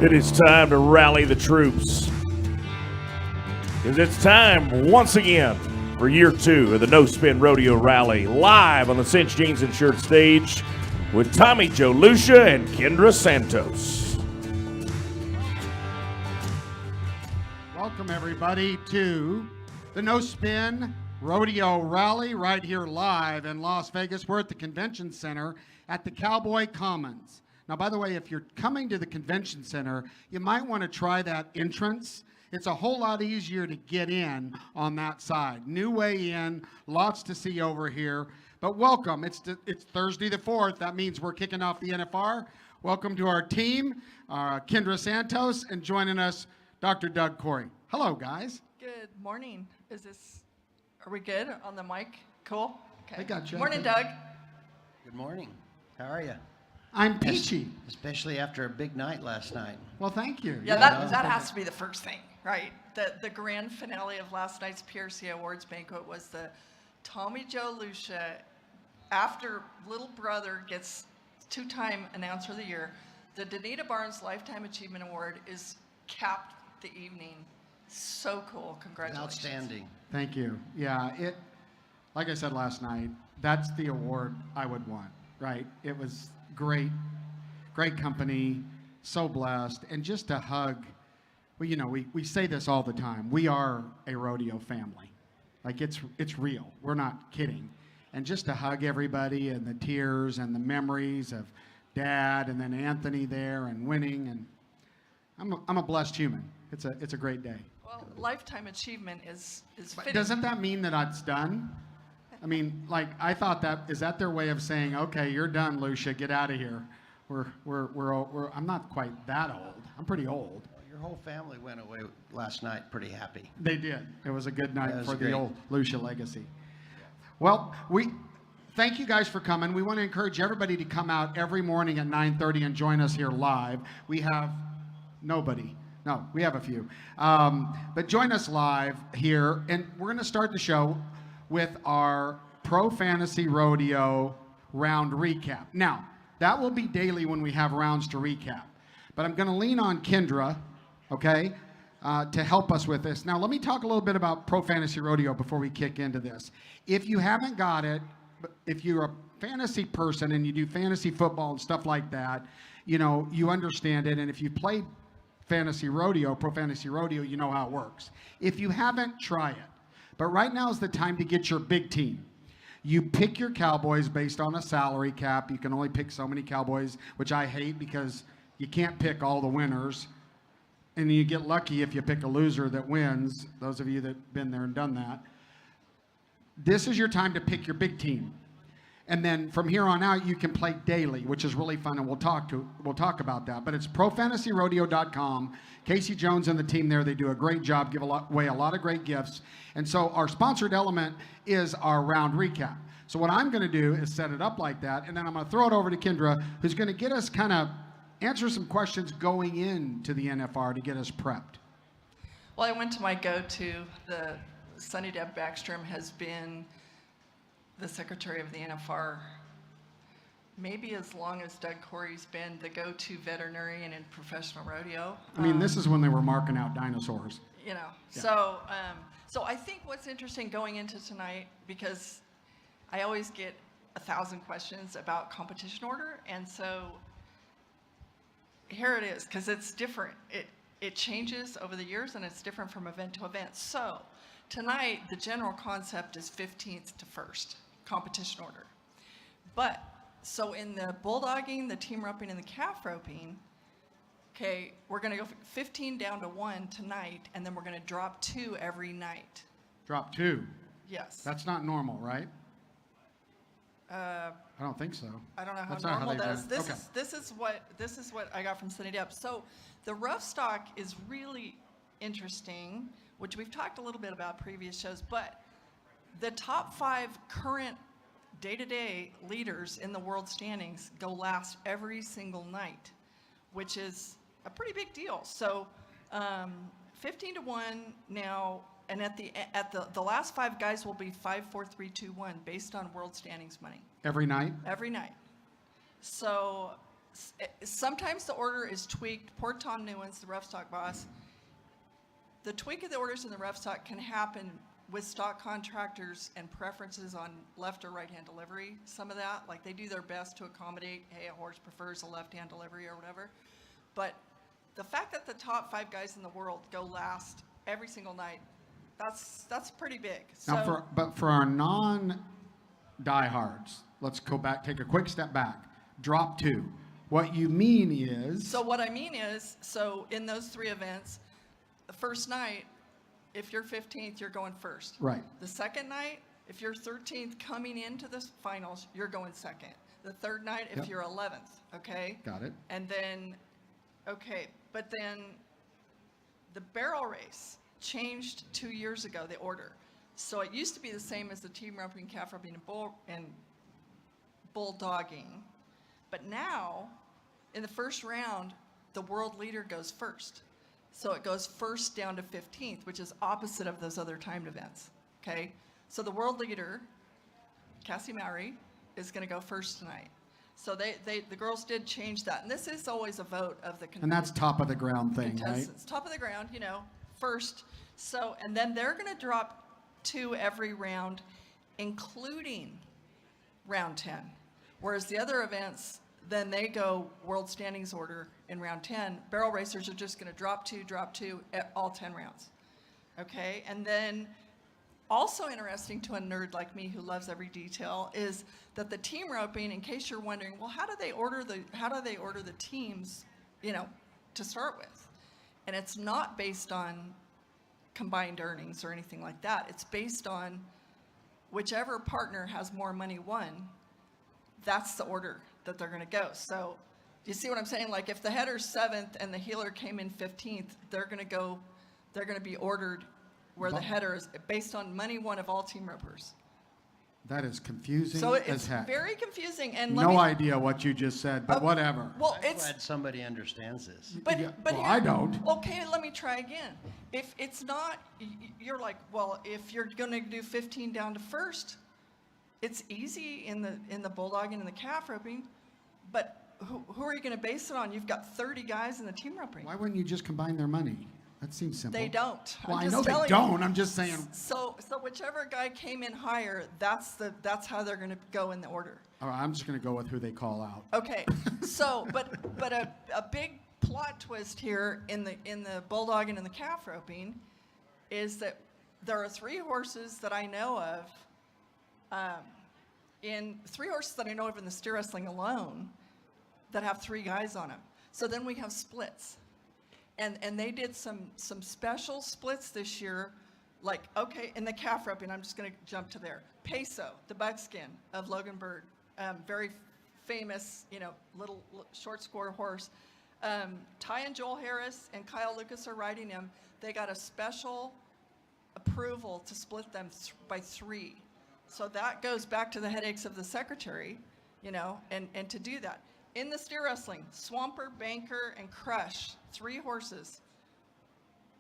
It is time to rally the troops. Because it's time once again for year 2 of the No Spin Rodeo Rally, live on the Cinch Jeans Insured stage with Tommy Joe Lucia and Kendra Santos. Welcome everybody to the No Spin Rodeo Rally right here live in Las Vegas. We're at the Convention Center at the Cowboy Commons. Now, by the way, if you're coming to the Convention Center, you might want to try that entrance. It's a whole lot easier to get in on that side. New way in, lots to see over here. But welcome. It's Thursday the 4th. That means we're kicking off the NFR. Welcome to our team, Kendra Santos, and joining us, Dr. Doug Corey. Hello, guys. Good morning. Are we good on the mic? Cool. Okay. I got you. Morning, Doug. Good morning. How are you? I'm peachy. Especially after a big night last night. Well, thank you. Yeah, that has to be the first thing, right? The grand finale of last night's PRC Awards banquet was the Tommy Joe Lucia, after little brother gets 2-time Announcer of the Year. The Danita Barnes Lifetime Achievement Award is capped the evening. So cool. Congratulations. Outstanding. Thank you. Yeah, like I said last night, that's the award I would want, right? It was great company, so blessed, and just a hug. Well, you know, we say this all the time. We are a rodeo family. Like, it's real. We're not kidding. And just to hug everybody and the tears and the memories of Dad and then Anthony there and winning, and I'm a blessed human. It's a great day. Well, Lifetime Achievement is fitting. Doesn't that mean that it's done? I mean, like, I thought is that their way of saying, okay, you're done, Lucia, get out of here. I'm not quite that old. I'm pretty old. Well, your whole family went away last night pretty happy. They did. It was a good night for great. the old Lucia legacy. Well, we thank you guys for coming. We want to encourage everybody to come out every morning at 9:30 and join us here live. We have nobody. No, we have a few. But join us live here, and we're going to start the show with our Pro Fantasy Rodeo round recap. Now, that will be daily when we have rounds to recap. But I'm going to lean on Kendra, okay, to help us with this. Now, let me talk a little bit about Pro Fantasy Rodeo before we kick into this. If you haven't got it, if you're a fantasy person and you do fantasy football and stuff like that, you know, you understand it. And if you played fantasy rodeo, Pro Fantasy Rodeo, you know how it works. If you haven't, try it. But right now is the time to get your big team. You pick your Cowboys based on a salary cap. You can only pick so many Cowboys, which I hate because you can't pick all the winners. And you get lucky if you pick a loser that wins, those of you that have been there and done that. This is your time to pick your big team. And then from here on out, you can play daily, which is really fun, and we'll talk about that. But it's profantasyrodeo.com. Casey Jones and the team there, they do a great job, give away a lot of great gifts. And so our sponsored element is our round recap. So what I'm going to do is set it up like that, and then I'm going to throw it over to Kendra, who's going to get us kind of answer some questions going into the NFR to get us prepped. Well, I went to my go-to. The Sunny Deb Backstrom has been the secretary of the NFR maybe as long as Doug Corey's been the go-to veterinarian in professional rodeo. I mean, this is when they were marking out dinosaurs. You know, Yeah. so I think what's interesting going into tonight, because I always get 1,000 questions about competition order, and so here it is, because it's different. It changes over the years, and it's different from event to event. So tonight, the general concept is 15th to 1st, competition order. But, so in the bulldogging, the team roping, and the calf roping, okay, we're going to go 15 down to 1 tonight, and then we're going to drop 2 every night. Drop 2. Yes. That's not normal, right? I don't think so. I don't know how That's not normal how they does. run. Okay. This is what I got from Sunny Dep. So the rough stock is really interesting, which we've talked a little bit about previous shows, but the top 5 current day-to-day leaders in the world standings go last every single night, which is a pretty big deal. So 15 to 1 now, and at the last 5 guys will be 5, 4, 3, 2, 1 based on world standings money. Every night? Every night. So Sometimes the order is tweaked. Poor Tom Newens, the rough stock boss. The tweak of the orders in the rough stock can happen with stock contractors and preferences on left or right-hand delivery. Some of that, like they do their best to accommodate, hey, a horse prefers a left-hand delivery or whatever. But the fact that the top 5 guys in the world go last every single night, that's pretty big. Now, for our non-diehards, let's go back, take a quick step back. Drop 2. What you mean is... So what I mean is, so in those 3 events, the first night, if you're 15th, you're going first. Right. The second night, if you're 13th coming into the finals, you're going second. The third night, if you're 11th, okay? Got it. And then, okay, but then the barrel race changed 2 years ago, the order. So it used to be the same as the team roping, calf roping, and bulldogging. But now, in the first round, the world leader goes first. So it goes first down to 15th, which is opposite of those other timed events, okay? So the world leader, Cassie Mowry, is going to go first tonight. So the girls did change that. And this is always a vote of the And that's top of the ground thing, right? contestants. Top of the ground, you know, first. So, and then they're going to drop 2 every round, including round 10. Whereas the other events, then they go world standings order in round 10. Barrel racers are just going to drop 2 at all 10 rounds. Okay? And then also interesting to a nerd like me who loves every detail is that the team roping, in case you're wondering, well, how do they order the teams, you know, to start with? And it's not based on combined earnings or anything like that. It's based on whichever partner has more money won, that's the order that they're going to go. So you see what I'm saying? Like if the header's 7th and the heeler came in 15th, they're going to be ordered where the header is based on money won of all team ropers. That is confusing So as it's heck. very confusing. And No idea what you just said, but whatever. Well, I'm it's, glad somebody understands this. but, Yeah, but well, here- I don't. Okay, let me try again. If it's not, you're like, well, if you're going to do 15 down to first, it's easy in the bulldogging and the calf roping, but who are you going to base it on? You've got 30 guys in the team roping. Why wouldn't you just combine their money? That seems simple. They don't. Well, I'm I just know they telling don't. you. I'm just saying. So whichever guy came in higher, that's how they're going to go in the order. All right, I'm just going to go with who they call out. Okay, so but a big plot twist here in the bulldogging and the calf roping is that there are 3 horses that I know of, in the steer wrestling alone, that have 3 guys on them. So then we have splits, and they did some special splits this year, like okay in the calf roping. I'm just going to jump to there. Peso, the buckskin of Logan Bird, very famous, you know, little short score horse. Ty and Joel Harris and Kyle Lucas are riding him. They got a special approval to split them by 3. So that goes back to the headaches of the secretary, you know, and to do that. In the steer wrestling, Swamper, Banker, and Crush, 3 horses,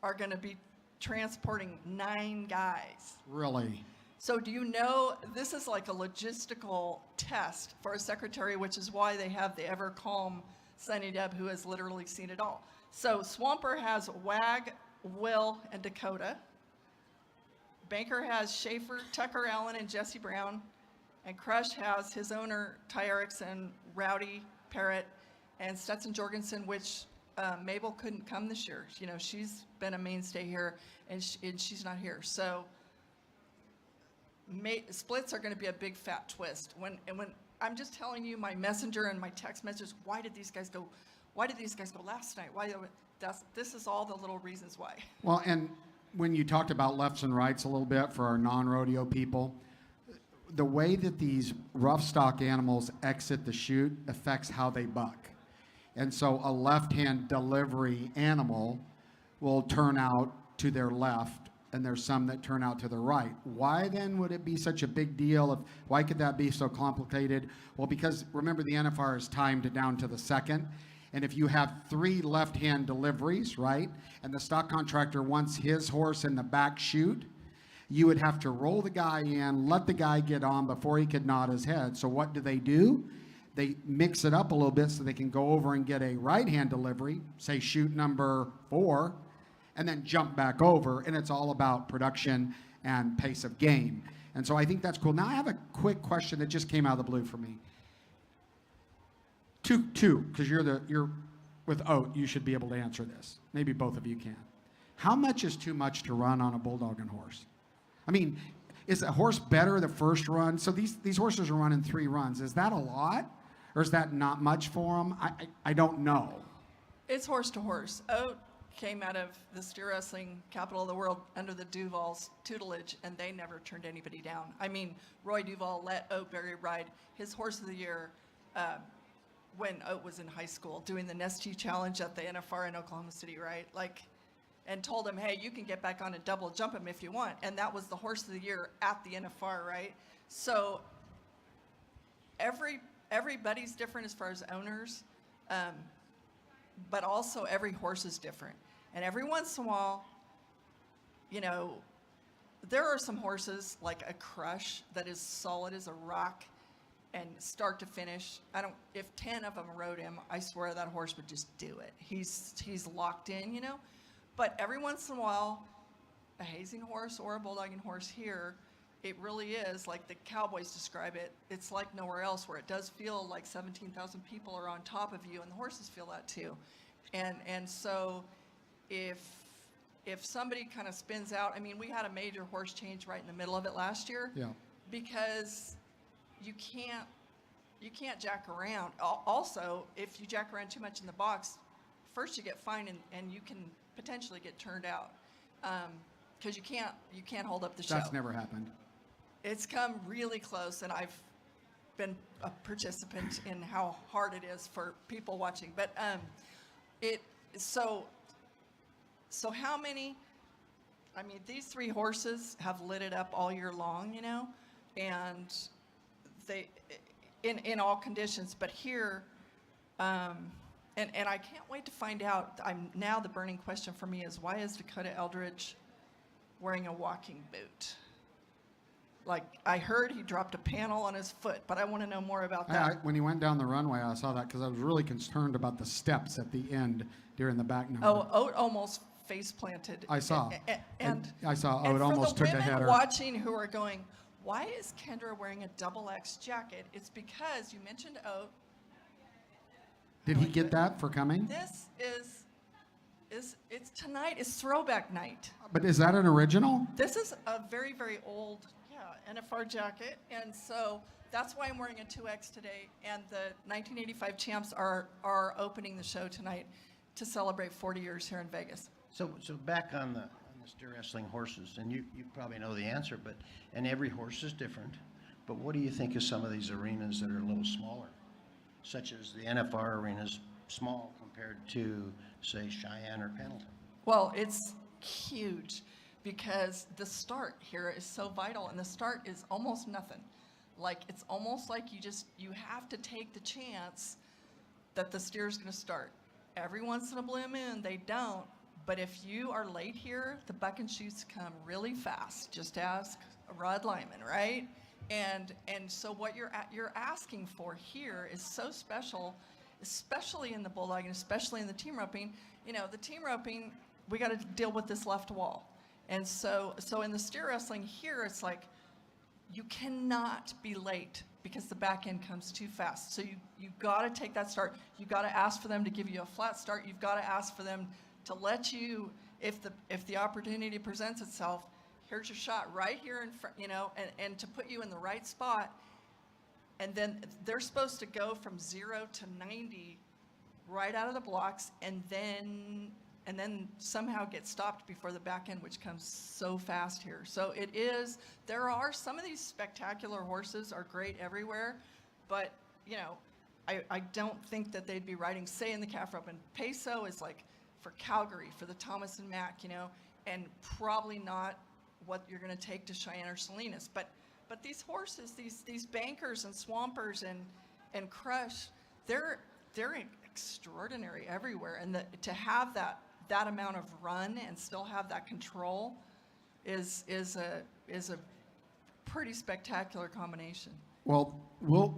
are going to be transporting 9 guys. Really? So do you know, this is like a logistical test for a secretary, which is why they have the ever calm Sunny Deb, who has literally seen it all. So Swamper has Wag, Will, and Dakota. Banker has Schaefer, Tucker Allen, and Jesse Brown. And Crush has his owner, Ty Erickson, Rowdy, Parrott, and Stetson Jorgensen, which Mabel couldn't come this year. You know, she's been a mainstay here, and she's not here. So splits are going to be a big fat twist. When I'm just telling you, my messenger and my text messages, why did these guys go last night? This is all the little reasons why. Well, and when you talked about lefts and rights a little bit for our non-rodeo people, the way that these rough stock animals exit the chute affects how they buck. And so a left-hand delivery animal will turn out to their left, and there's some that turn out to the right. Why then would it be such a big deal? Why could that be so complicated? Well, because remember the NFR is timed down to the second. And if you have 3 left-hand deliveries, right, and the stock contractor wants his horse in the back chute, you would have to roll the guy in, let the guy get on before he could nod his head. So what do? they mix it up a little bit so they can go over and get a right-hand delivery, say shoot number 4, and then jump back over, and it's all about production and pace of game. And so I think that's cool. Now I have a quick question that just came out of the blue for me. Two, because you're with Oat, you should be able to answer this. Maybe both of you can. How much is too much to run on a bulldogging horse? I mean, is a horse better the first run? So these horses are running 3 runs. Is that a lot, or is that not much for them? I don't know. It's horse to horse. Oat came out of the steer wrestling capital of the world under the Duval's tutelage, and they never turned anybody down. I mean, Roy Duval let Oat Berry ride his horse of the year when Oat was in high school, doing the Nestea Challenge at the NFR in Oklahoma City, right? Like, and told him, hey, you can get back on and double jump him if you want. And that was the horse of the year at the NFR, right? So everybody's different as far as owners, but also every horse is different. And every once in a while, you know, there are some horses like a Crush that is solid as a rock and start to finish. If 10 of them rode him, I swear that horse would just do it. He's locked in, you know. But every once in a while, a hazing horse or a bulldogging horse here, it really is, like the cowboys describe it, it's like nowhere else, where it does feel like 17,000 people are on top of you, and the horses feel that too. And so if somebody kind of spins out, I mean, we had a major horse change right in the middle of it last year. Yeah. Because you can't jack around. Also, if you jack around too much in the box, first you get fined and you can potentially get turned out because you can't hold up the show. That's never happened. It's come really close, and I've been a participant in how hard it is for people watching. But so how many? I mean, these 3 horses have lit it up all year long, you know, and they in all conditions. But here. And I can't wait to find out. Now the burning question for me is, why is Dakota Eldridge wearing a walking boot? Like, I heard he dropped a panel on his foot, but I want to know more about that. When he went down the runway, I saw that because I was really concerned about the steps at the end during the back number. Oh, Oat almost face planted. I saw. And I saw Oat almost took a header. For the women watching who are going, why is Kendra wearing a XX jacket? It's because you mentioned Oat. Did he get that for coming? This it's tonight is throwback night. But is that an original? This is a very, very old, NFR jacket, and so that's why I'm wearing a 2X today. And the 1985 champs are opening the show tonight to celebrate 40 years here in Vegas. So back on the steer wrestling horses, and you probably know the answer, and every horse is different. But what do you think of some of these arenas that are a little smaller, such as the NFR arenas, small compared to, say, Cheyenne or Pendleton? Well, it's huge because the start here is so vital, and the start is almost nothing. Like, it's almost like you have to take the chance that the steer is going to start. Every once in a blue moon, they don't. But if you are late here, the buck and shoots come really fast. Just ask Rod Lyman, right? And so what you're asking for here is so special, especially in the bulldogging, especially in the team roping. You know, the team roping, we got to deal with this left wall. And so in the steer wrestling here, it's like you cannot be late because the back end comes too fast. So you got to take that start. You got to ask for them to give you a flat start. You've got to ask for them to let you, if the opportunity presents itself, here's your shot right here in front, you know, and to put you in the right spot. And then they're supposed to go from 0 to 90 right out of the blocks, and then somehow get stopped before the back end, which comes so fast here. So there are some of these spectacular horses are great everywhere, but, you know, I don't think that they'd be riding, say, in the calf rope. And Peso is like for Calgary, for the Thomas and Mack, you know, and probably not what you're going to take to Cheyenne or Salinas. But these horses, these bankers and swampers and Crush, they're extraordinary everywhere. And to have that amount of run and still have that control is a pretty spectacular combination. Well,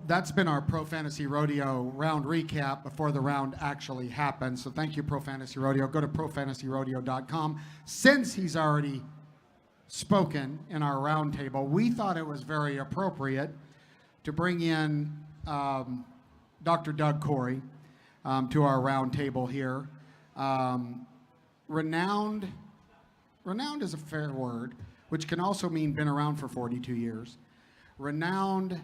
that's been our Pro Fantasy Rodeo round recap before the round actually happened. So thank you, Pro Fantasy Rodeo. Go to profantasyrodeo.com. Since he's already spoken in our roundtable, we thought it was very appropriate to bring in Dr. Doug Corey to our roundtable here. Renowned is a fair word, which can also mean been around for 42 years. Renowned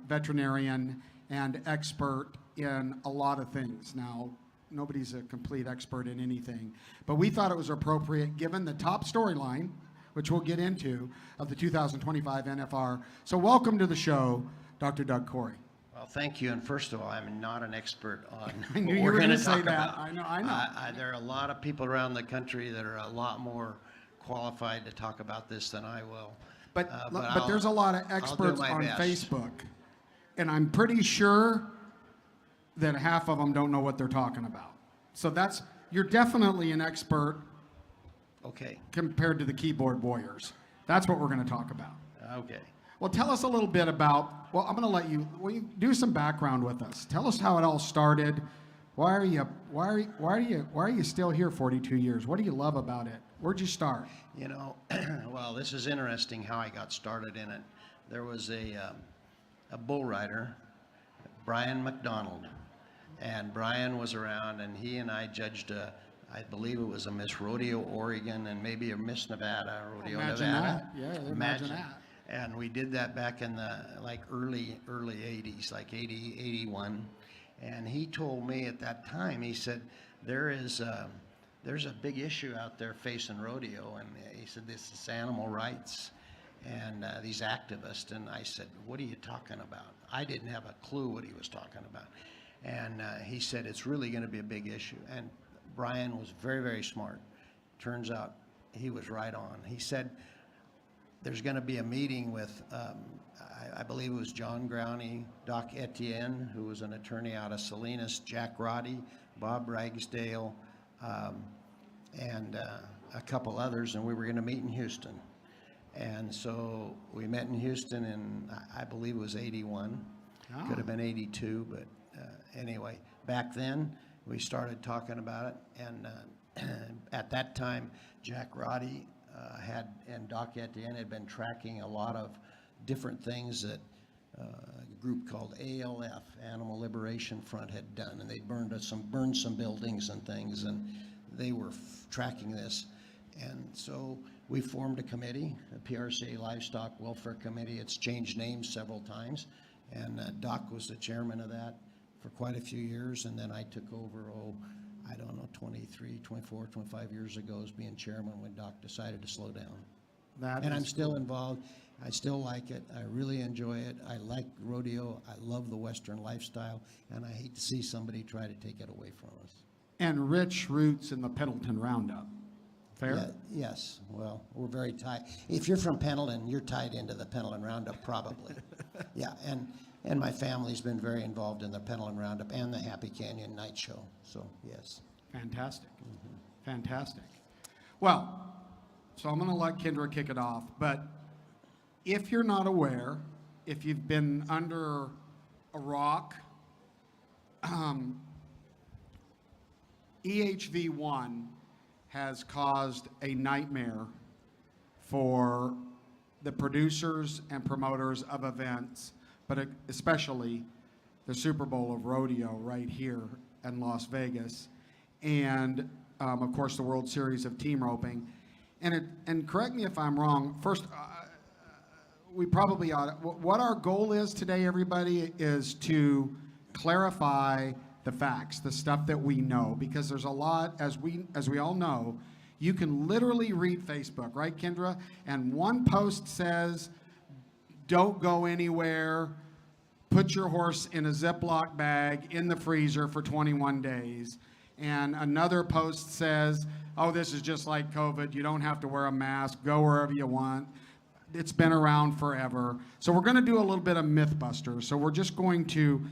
veterinarian and expert in a lot of things. Now, nobody's a complete expert in anything, but we thought it was appropriate given the top storyline, which we'll get into, of the 2025 NFR. So welcome to the show, Dr. Doug Corey. Well, thank you. And first of all, I'm not an expert on I knew what you we're were going gonna to say talk that. about. I know. There are a lot of people around the country that are a lot more qualified to talk about this than I will. But there's a lot of experts my on best. Facebook, and I'm pretty sure that half of them don't know what they're talking about. So you're definitely an expert Okay. compared to the keyboard warriors. That's what we're going to talk about. Okay. Well, tell us a little bit about. Well, I'm going to let you. Will you do some background with us? Tell us how it all started. Why are you still here 42 years? What do you love about it? Where'd you start? You know, well, this is interesting how I got started in it. There was a bull rider, Brian McDonald, and Brian was around, and he and I judged I believe it was a Miss Rodeo Oregon and maybe a Miss Nevada, Rodeo Imagine Nevada. that. Yeah, imagine that. And we did that back in the early 80s, like 80, 81. And he told me at that time, he said, there's a big issue out there facing rodeo. And he said, this is animal rights and these activists. And I said, what are you talking about? I didn't have a clue what he was talking about. And he said, it's really going to be a big issue. And Brian was very, very smart. Turns out he was right on. He said, there's going to be a meeting with, I believe it was John Growney, Doc Etienne, who was an attorney out of Salinas, Jack Roddy, Bob Ragsdale, and a couple others, and we were going to meet in Houston. And so we met in Houston in, I believe it was 81. Oh. Could have been 82, but anyway, back then we started talking about it, and at that time, Jack Roddy and Doc Etienne had been tracking a lot of different things that a group called ALF, Animal Liberation Front, had done, and they burned some buildings and things, and they were tracking this. And so we formed a committee, the PRCA Livestock Welfare Committee. It's changed names several times, and Doc was the chairman of that for quite a few years, and then I took over, 24, 25 years ago as being chairman when Doc decided to slow down. I'm still involved. I still like it. I really enjoy it. I like rodeo. I love the Western lifestyle, and I hate to see somebody try to take it away from us. And rich roots in the Pendleton Roundup. Fair? Yeah, yes. Well, we're very tied. If you're from Pendleton, you're tied into the Pendleton Roundup, probably. Yeah, and my family's been very involved in the Pendleton Roundup and the Happy Canyon Night Show. So, yes. Fantastic. Mm-hmm. Fantastic. Well, so I'm going to let Kendra kick it off, but if you're not aware, if you've been under a rock, EHV1 has caused a nightmare for the producers and promoters of events, but especially the Super Bowl of rodeo right here in Las Vegas, and of course the World Series of team roping. And correct me if I'm wrong. First, we probably ought to, what our goal is today, everybody, is to clarify the facts, the stuff that we know, because there's a lot, as we all know, you can literally read Facebook, right, Kendra? And one post says, don't go anywhere, put your horse in a Ziploc bag in the freezer for 21 days. And another post says, oh, this is just like COVID. You don't have to wear a mask. Go wherever you want. It's been around forever. So we're going to do a little bit of Mythbusters. So we're just going to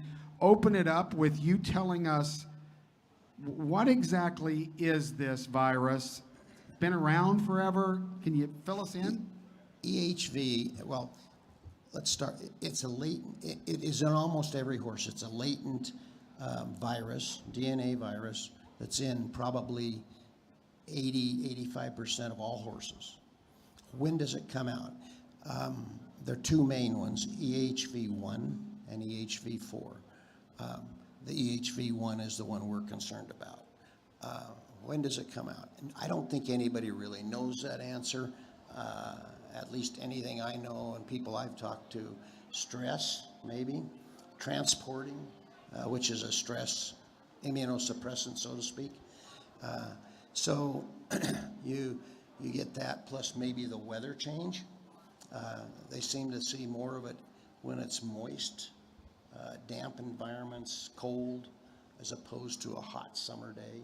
open it up with you telling us what exactly is this virus? Been around forever? Can you fill us in? EHV, well, let's start. It's a latent. It is in almost every horse. It's a latent virus, DNA virus, that's in probably 85% of all horses. When does it come out? There are two main ones, EHV1 and EHV4. The EHV1 is the one we're concerned about. When does it come out? And I don't think anybody really knows that answer. At least anything I know and people I've talked to. Stress, maybe. Transporting, which is a stress immunosuppressant, so to speak. So you get that, plus maybe the weather change. They seem to see more of it when it's moist, damp environments, cold, as opposed to a hot summer day.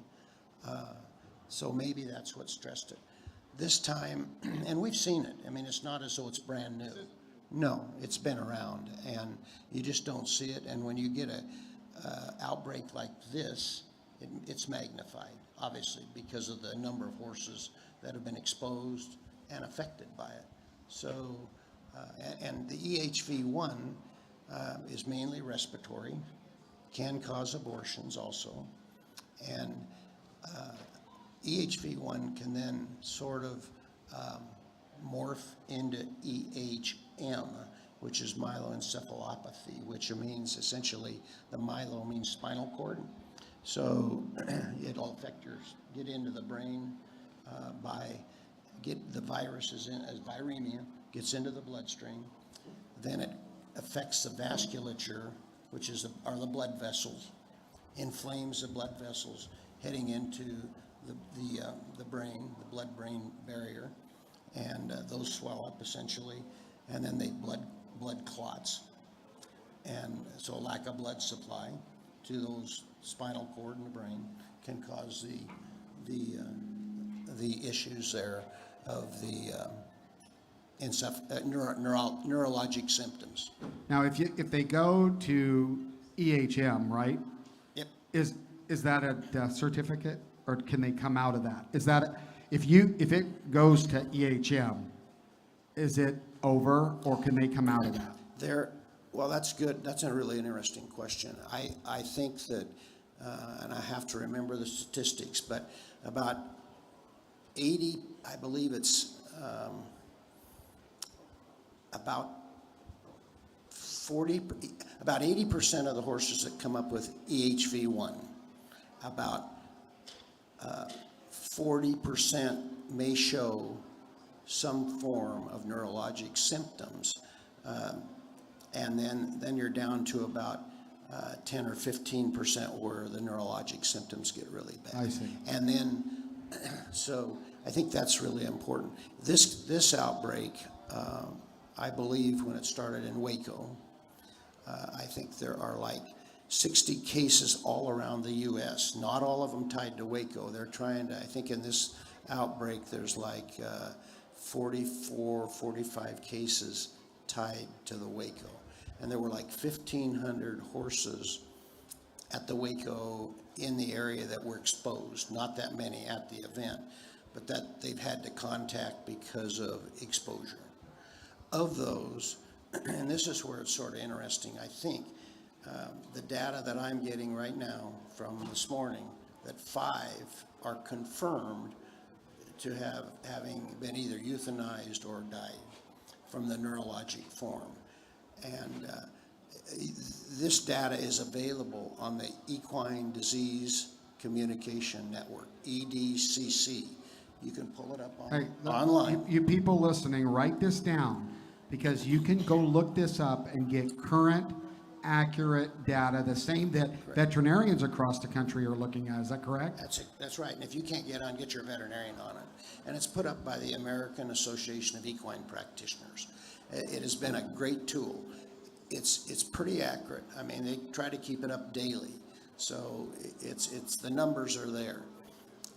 So maybe that's what stressed it. This time, and we've seen it. I mean, it's not as though it's brand new. No, it's been around, and you just don't see it. And when you get a outbreak like this, it's magnified, obviously, because of the number of horses that have been exposed and affected by it. So, and the EHV1 is mainly respiratory, can cause abortions also, and EHV1 can then sort of morph into EHM, which is myeloencephalopathy, which means essentially the myelo means spinal cord. So it'll get into the brain the viruses in as viremia, gets into the bloodstream, then it affects the vasculature, which are the blood vessels, inflames the blood vessels heading into the brain, the blood-brain barrier, and those swell up essentially, and then they blood clots, and so a lack of blood supply to those spinal cord and the brain can cause the issues there of the neurologic symptoms. Now, if they go to EHM, right? Yep. Is that a death certificate, or can they come out of that? Is that if it goes to EHM, is it over, or can they come out of that? Well, that's good. That's a really interesting question. I think that, and I have to remember the statistics, but about 80, I believe it's about 80% of the horses that come up with EHV1, about 40% may show some form of neurologic symptoms, and then you're down to about 10 or 15% where the neurologic symptoms get really bad. I see. And then, so I think that's really important. This outbreak, I believe when it started in Waco, I think there are like 60 cases all around the U.S., not all of them tied to Waco. They're trying to, I think in this outbreak, there's like 44, 45 cases tied to the Waco. And there were like 1,500 horses at the Waco in the area that were exposed, not that many at the event, but that they've had to contact because of exposure. Of those, and this is where it's sort of interesting, I think, the data that I'm getting right now from this morning, that 5 are confirmed to having been either euthanized or died from the neurologic form. And this data is available on the Equine Disease Communication Network, EDCC. You can pull it up online. You people listening, write this down, because you can go look this up and get current, accurate data, the same that veterinarians across the country are looking at. Is that correct? That's right. And if you can't get your veterinarian on it. And it's put up by the American Association of Equine Practitioners. It has been a great tool. It's pretty accurate. I mean, they try to keep it up daily. So it's the numbers are there.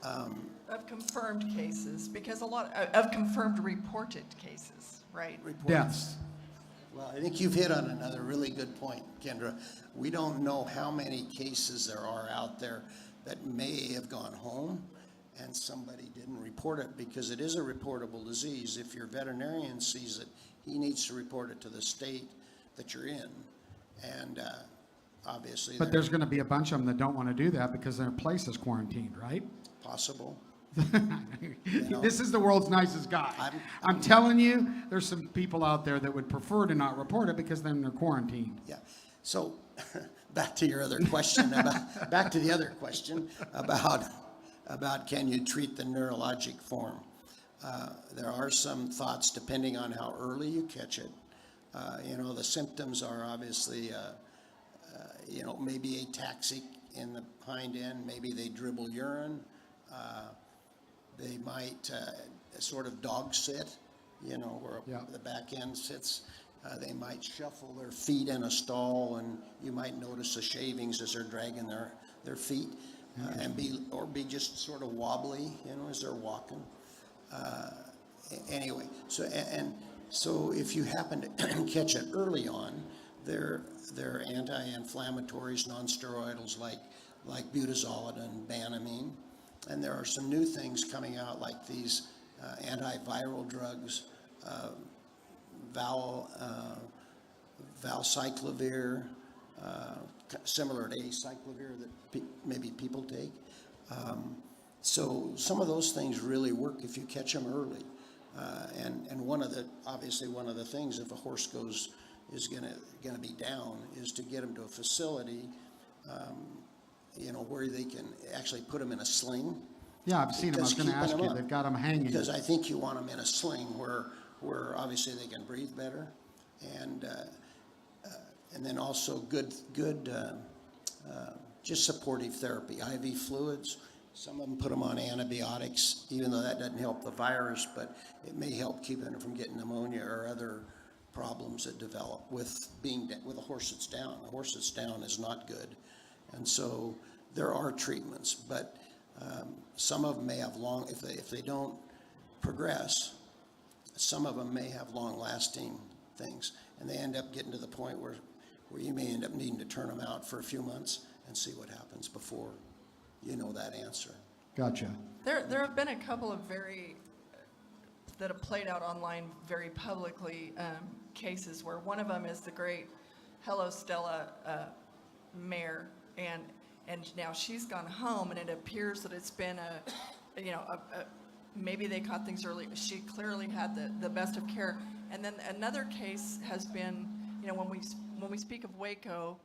Of confirmed cases, because a lot of confirmed reported cases, right? Deaths. Well, I think you've hit on another really good point, Kendra. We don't know how many cases there are out there that may have gone home and somebody didn't report it, because it is a reportable disease. If your veterinarian sees it, he needs to report it to the state that you're in. And obviously, But there's going to be a bunch of them that don't want to do that because their place is quarantined, right? possible. This is the world's nicest guy. I'm telling you, there's some people out there that would prefer to not report it because then they're quarantined. Yeah. So back to your other question back to the other question about can you treat the neurologic form? There are some thoughts depending on how early you catch it. The symptoms are obviously, maybe ataxic in the hind end. Maybe they dribble urine. They might sort of dog sit, where the back end sits. They might shuffle their feet in a stall, and you might notice the shavings as they're dragging their feet, and be just sort of wobbly, as they're walking. Anyway, so if you happen to catch it early on, they're anti-inflammatories, non-steroidals like butazolid and banamine. And there are some new things coming out like these antiviral drugs, valcyclovir, similar to acyclovir that maybe people take. So some of those things really work if you catch them early. And one of the things if a horse is gonna be down is to get them to a facility, where they can actually put them in a sling. Yeah, I've seen them. I was going to ask you. They've got them hanging. Because I think you want them in a sling where obviously they can breathe better, and then also good just supportive therapy, IV fluids. Some of them put them on antibiotics, even though that doesn't help the virus, but it may help keep them from getting pneumonia or other problems that develop with a horse that's down. A horse that's down is not good. And so there are treatments, but some of them may have if they don't progress, some of them may have long-lasting things, and they end up getting to the point where you may end up needing to turn them out for a few months and see what happens before you know that answer. Gotcha. There have been a couple of that have played out online very publicly cases where one of them is the great Hello Stella mare, and now she's gone home, and it appears that it's been maybe they caught things early. She clearly had the best of care. And then another case has been, when we speak of Waco,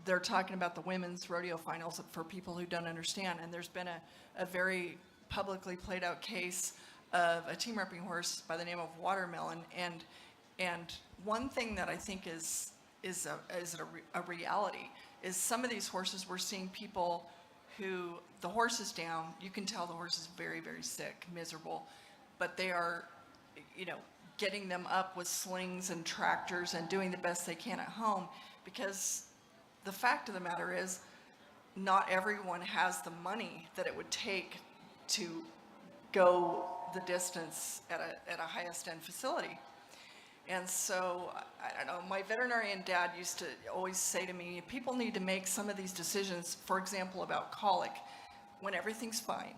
they're talking about the women's rodeo finals for people who don't understand. And there's been a very publicly played out case of a team repping horse by the name of Watermelon. And one thing that I think is a reality is some of these horses, we're seeing people who the horse is down. You can tell the horse is very, very sick, miserable, but they are, getting them up with slings and tractors and doing the best they can at home, because the fact of the matter is not everyone has the money that it would take to go the distance at a highest end facility. And so, I don't know, my veterinarian dad used to always say to me, people need to make some of these decisions, for example, about colic, when everything's fine.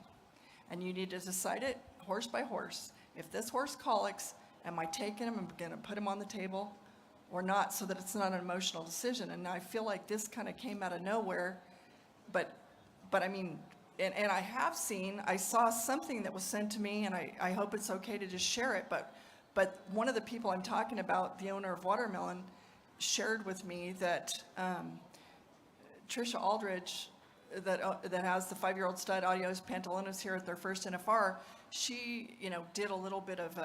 And you need to decide it horse by horse. If this horse colics, am I taking him and going to put him on the table or not, so that it's not an emotional decision? And I feel like this kind of came out of nowhere. But I mean, and I saw something that was sent to me, and I hope it's okay to just share it, but one of the people I'm talking about, the owner of Watermelon, shared with me that Trisha Aldridge, that has the 5-year-old stud Adios Pantalones here at their first NFR, she did a little bit of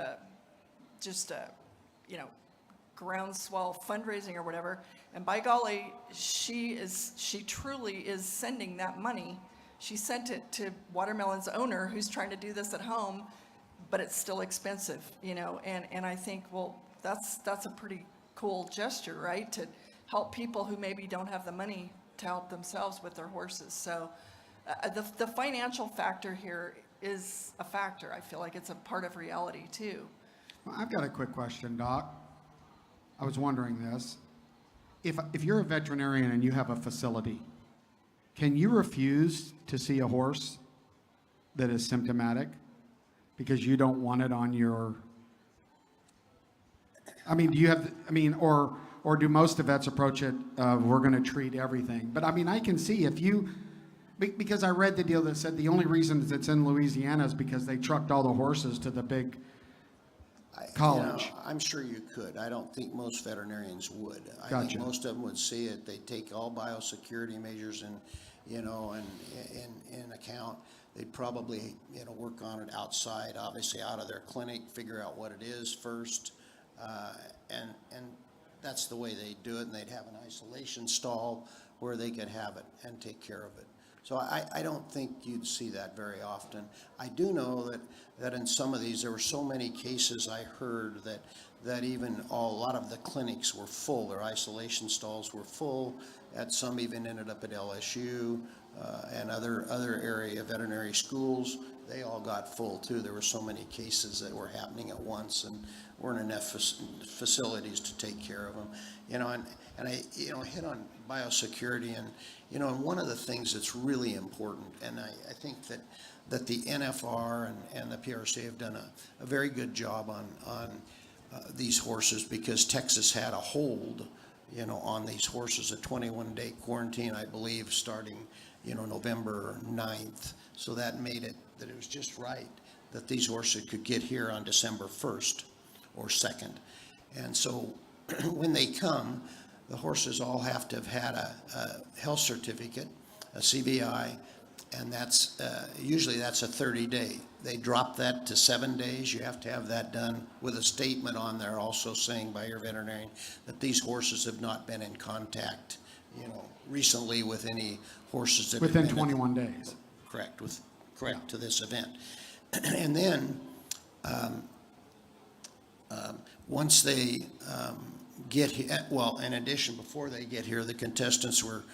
groundswell fundraising or whatever, and by golly, she truly is sending that money. She sent it to Watermelon's owner, who's trying to do this at home, but it's still expensive, and I think, well, that's a pretty cool gesture, right? To help people who maybe don't have the money to help themselves with their horses. So the financial factor here is a factor. I feel like it's a part of reality too. Well, I've got a quick question, Doc. I was wondering this. If you're a veterinarian and you have a facility, can you refuse to see a horse that is symptomatic because you don't want it on your I mean, do you have, I mean, or do most of vets approach it, we're going to treat everything? But I mean, I can see if you, because I read the deal that said the only reason it's in Louisiana is because they trucked all the horses to the big college. I'm sure you could. I don't think most veterinarians would. I Gotcha. think most of them would see it. They take all biosecurity measures and, in account. They'd probably, work on it outside, obviously out of their clinic, figure out what it is first. And that's the way they do it. And they'd have an isolation stall where they could have it and take care of it. So I don't think you'd see that very often. I do know that in some of these, there were so many cases I heard that even a lot of the clinics were full. Their isolation stalls were full. At some even ended up at LSU and other area veterinary schools. They all got full too. There were so many cases that were happening at once and weren't enough facilities to take care of them. And I hit on biosecurity and one of the things that's really important, and I think that the NFR and the PRC have done a very good job on these horses, because Texas had a hold, on these horses, a 21-day quarantine, I believe, starting, November 9th. So that made it that it was just right that these horses could get here on December 1st or 2nd. And so when they come, the horses all have to have had a health certificate, a CVI, and that's usually that's a 30-day. They drop that to 7 days. You have to have that done with a statement on there also saying by your veterinarian that these horses have not been in contact, recently with any horses that Within have been 21 days. Correct to this event. And then once they get here, well, in addition, before they get here, the contestants were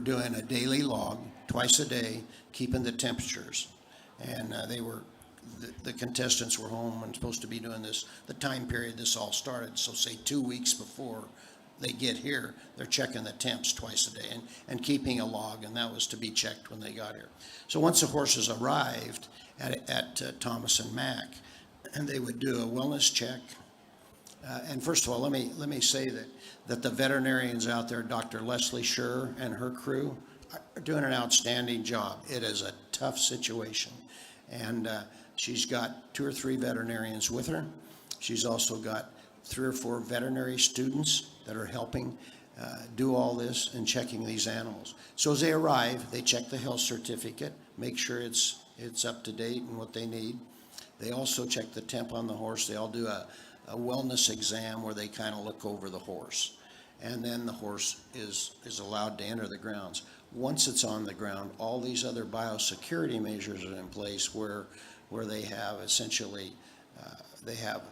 doing a daily log twice a day, keeping the temperatures. And the contestants were home and supposed to be doing this, the time period this all started. So say 2 weeks before they get here, they're checking the temps twice a day and keeping a log, and that was to be checked when they got here. So once the horses arrived at Thomas and Mack, and they would do a wellness check. And first of all, let me say that the veterinarians out there, Dr. Leslie Scher and her crew, are doing an outstanding job. It is a tough situation. And she's got 2 or 3 veterinarians with her. She's also got 3 or 4 veterinary students that are helping do all this and checking these animals. So as they arrive, they check the health certificate, make sure it's up to date and what they need. They also check the temp on the horse. They all do a wellness exam where they kind of look over the horse. And then the horse is allowed to enter the grounds. Once it's on the ground, all these other biosecurity measures are in place where they have essentially, they have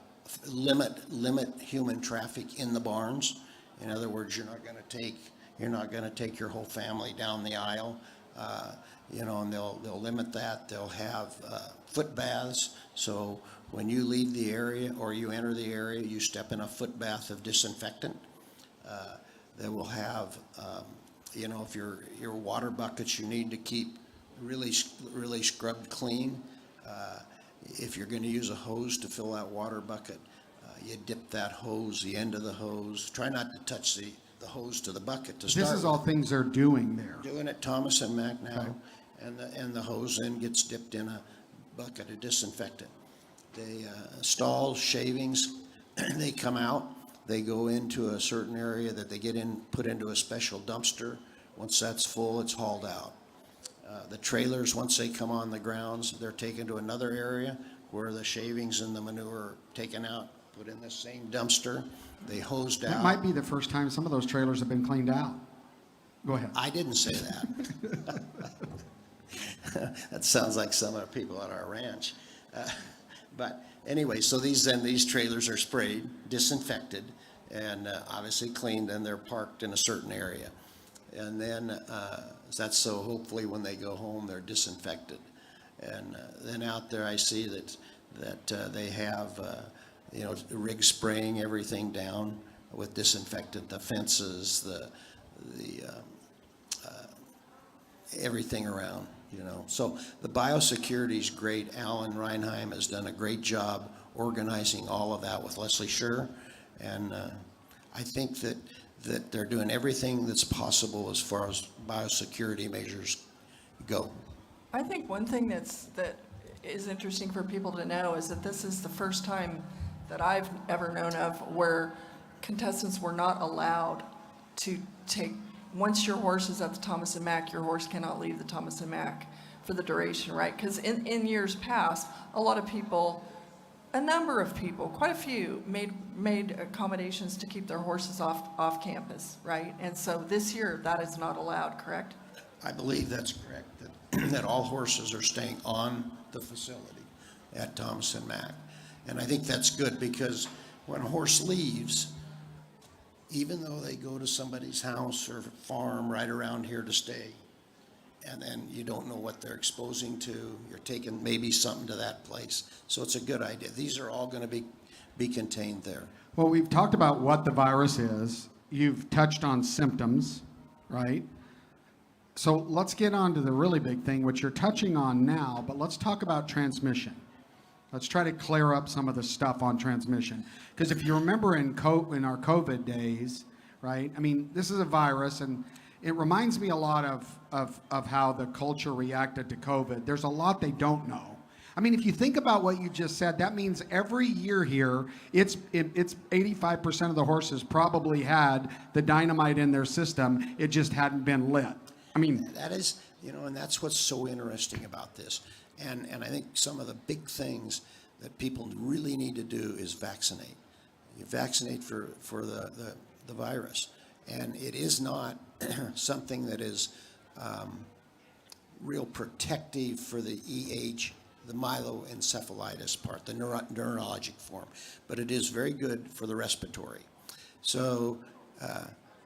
limit human traffic in the barns. In other words, you're not going to take your whole family down the aisle, and they'll limit that. They'll have foot baths. So when you leave the area or you enter the area, you step in a foot bath of disinfectant. They will have, if your water buckets you need to keep really scrubbed clean. If you're going to use a hose to fill that water bucket, you dip that hose, the end of the hose. Try not to touch the hose to the bucket to start. This is all things they're doing there. Doing it Thomas and Mack now, Okay. and the hose then gets dipped in a bucket of disinfectant. They stalls, shavings, they come out. They go into a certain area that they put into a special dumpster. Once that's full, it's hauled out. The trailers, once they come on the grounds, they're taken to another area where the shavings and the manure are taken out, put in the same dumpster. They hosed out. That might be the first time some of those trailers have been cleaned out. Go ahead. I didn't say that. That sounds like some of the people at our ranch. But anyway, so these trailers are sprayed, disinfected, and obviously cleaned, and they're parked in a certain area. And then that's so hopefully when they go home, they're disinfected. And then out there, I see that they have rig spraying everything down with disinfectant, the fences, the everything around. So the biosecurity is great. Alan Reinheim has done a great job organizing all of that with Leslie Scher, And I think that they're doing everything that's possible as far as biosecurity measures go. I think one thing that is interesting for people to know is that this is the first time that I've ever known of where contestants were not allowed to take, once your horse is at the Thomas and Mack, your horse cannot leave the Thomas and Mack for the duration, right? Because in years past, a lot of people, a number of people, quite a few, made accommodations to keep their horses off campus, right? And so this year, that is not allowed, correct? I believe that's correct, that all horses are staying on the facility at Thomas and Mack. And I think that's good, because when a horse leaves, even though they go to somebody's house or farm right around here to stay, and then you don't know what they're exposing to, you're taking maybe something to that place. So it's a good idea. These are all going to be contained there. Well, we've talked about what the virus is. You've touched on symptoms, right? So let's get on to the really big thing, which you're touching on now, but let's talk about transmission. Let's try to clear up some of the stuff on transmission. Because if you remember in our COVID days, right, I mean, this is a virus, and it reminds me a lot of how the culture reacted to COVID. There's a lot they don't know. I mean, if you think about what you just said, that means every year here, it's 85% of the horses probably had the dynamite in their system. It just hadn't been lit. I mean, that is, and that's what's so interesting about this. And I think some of the big things that people really need to do is vaccinate. You vaccinate for the virus. And it is not something that is real protective for the EH, the myeloencephalitis part, the neurologic form. But it is very good for the respiratory. So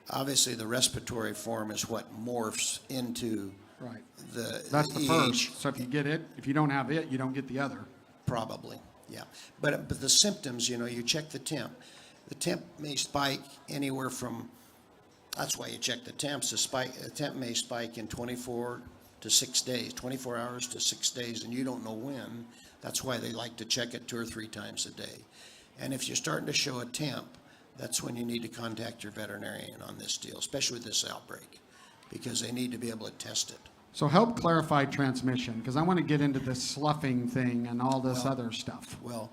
obviously the respiratory form is what morphs into right. That's the EH. first. So if you get it, if you don't have it, you don't get the other. Probably, yeah. But the symptoms, you check the temp. The temp may spike anywhere from, that's why you check the temps. The temp may spike in 24 to 6 days, 24 hours to 6 days, and you don't know when. That's why they like to check it 2 or 3 times a day. And if you're starting to show a temp, that's when you need to contact your veterinarian on this deal, especially with this outbreak, because they need to be able to test it. So help clarify transmission, because I want to get into this sloughing thing and all this other stuff. Well,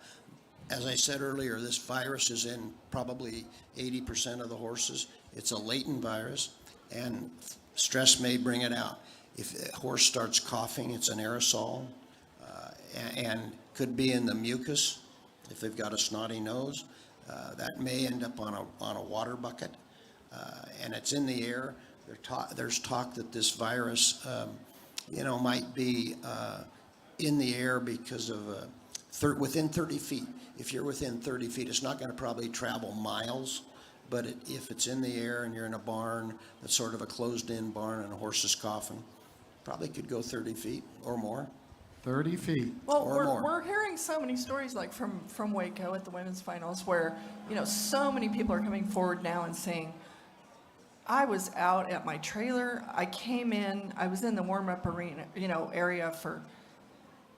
as I said earlier, this virus is in probably 80% of the horses. It's a latent virus, and stress may bring it out. If a horse starts coughing, it's an aerosol, and could be in the mucus. If they've got a snotty nose, that may end up on a water bucket, and it's in the air. There's talk that this virus, might be in the air because of within 30 feet. If you're within 30 feet, it's not going to probably travel miles, but if it's in the air and you're in a barn that's sort of a closed-in barn and a horse is coughing, probably could go 30 feet or more. 30 feet. Well, more. we're hearing so many stories like from Waco at the women's finals where, so many people are coming forward now and saying, I was out at my trailer, I came in, I was in the warm-up arena, area for